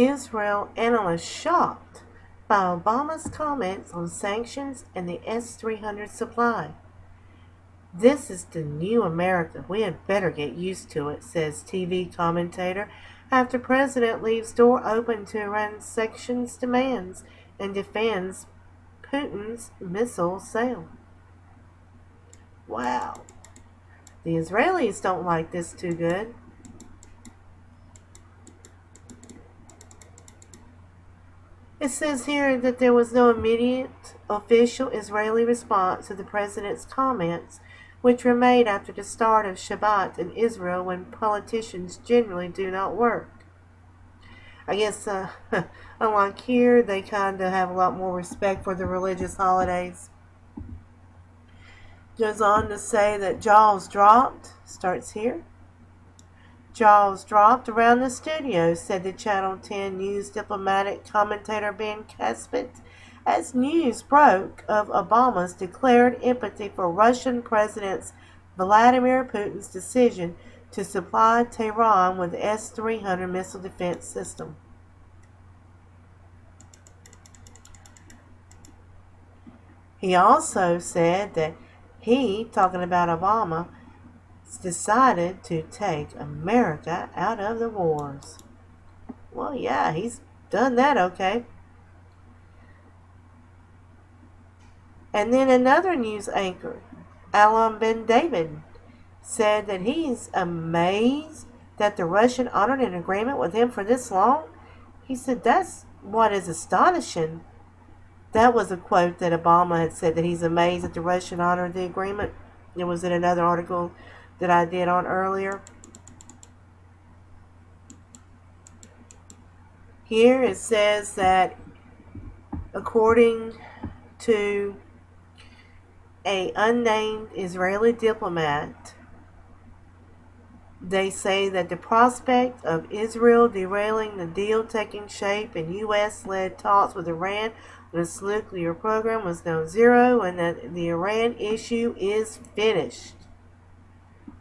Israel analysts shocked by Obama's comments on sanctions and the S-300 supply. This is the new America. We had better get used to it, says TV commentator, after President leaves door open to Iran's sanctions demands and defends Putin's missile sale. Wow. The Israelis don't like this too good. It says here that there was no immediate official Israeli response to the president's comments, which were made after the start of Shabbat in Israel when politicians generally do not work. I guess, unlike here, they kind of have a lot more respect for the religious holidays. Goes on to say that jaws dropped, starts here. Jaws dropped around the studio, said the Channel 10 News diplomatic commentator Ben Caspit, as news broke of Obama's declared empathy for Russian President Vladimir Putin's decision to supply Tehran with the S-300 missile defense system. He also said that he, talking about Obama, decided to take America out of the wars. Well, yeah, he's done that, okay. And then another news anchor, Alam Ben David, said that he's amazed that the Russian honored an agreement with him for this long. He said that's what is astonishing. That was a quote that Obama had said, that he's amazed that the Russian honored the agreement. It was in another article that I did on earlier. Here it says that according to an unnamed Israeli diplomat, they say that the prospect of Israel derailing the deal taking shape in U.S.-led talks with Iran on its nuclear program was now zero, and that the Iran issue is finished.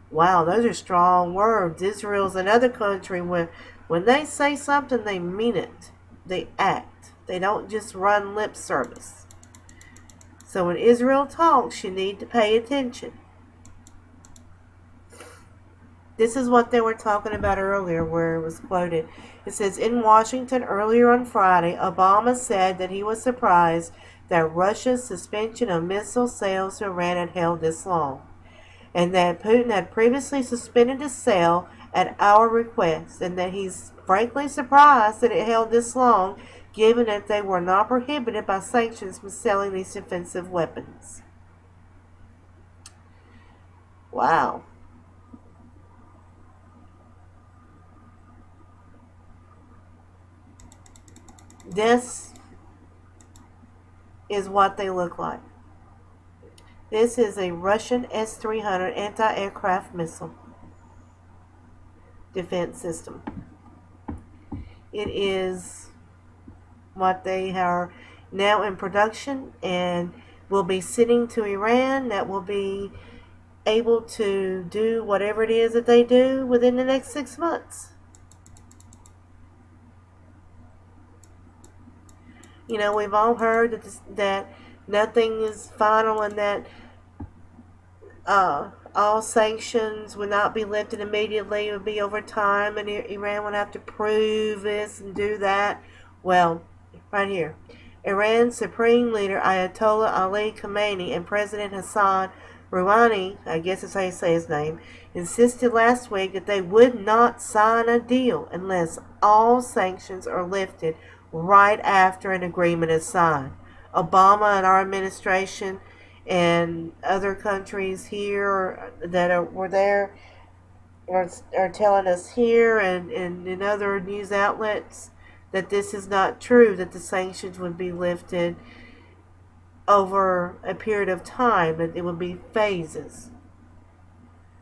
Wow, those are strong words. Israel's another country where when they say something, they mean it. They act. They don't just run lip service. So when Israel talks, you need to pay attention. This is what they were talking about earlier, where it was quoted. It says, in Washington earlier on Friday, Obama said that he was surprised that Russia's suspension of missile sales to Iran had held this long, and that Putin had previously suspended the sale at our request, and that he's frankly surprised that it held this long, given that they were not prohibited by sanctions from selling these defensive weapons. Wow. This is what they look like. This is a Russian S-300 anti-aircraft missile defense system. It is what they are now in production and will be sitting to Iran, that will be able to do whatever it is that they do within the next 6 months. You know, we've all heard that nothing is final, and that all sanctions would not be lifted immediately. It would be over time, and Iran would have to prove this and do that. Well, right here. Iran's Supreme Leader Ayatollah Ali Khamenei and President Hassan Rouhani, I guess that's how you say his name, insisted last week that they would not sign a deal unless all sanctions are lifted right after an agreement is signed. Obama and our administration and other countries here that were there are telling us here and in other news outlets that this is not true, that the sanctions would be lifted over a period of time, that it would be phases.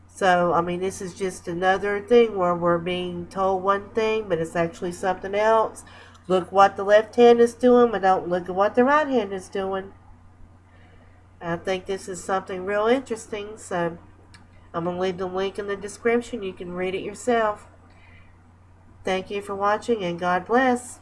So, I mean, this is just another thing where we're being told one thing, but it's actually something else. Look what the left hand is doing, but don't look at what the right hand is doing. I think this is something real interesting, so I'm going to leave the link in the description. You can read it yourself. Thank you for watching, and God bless.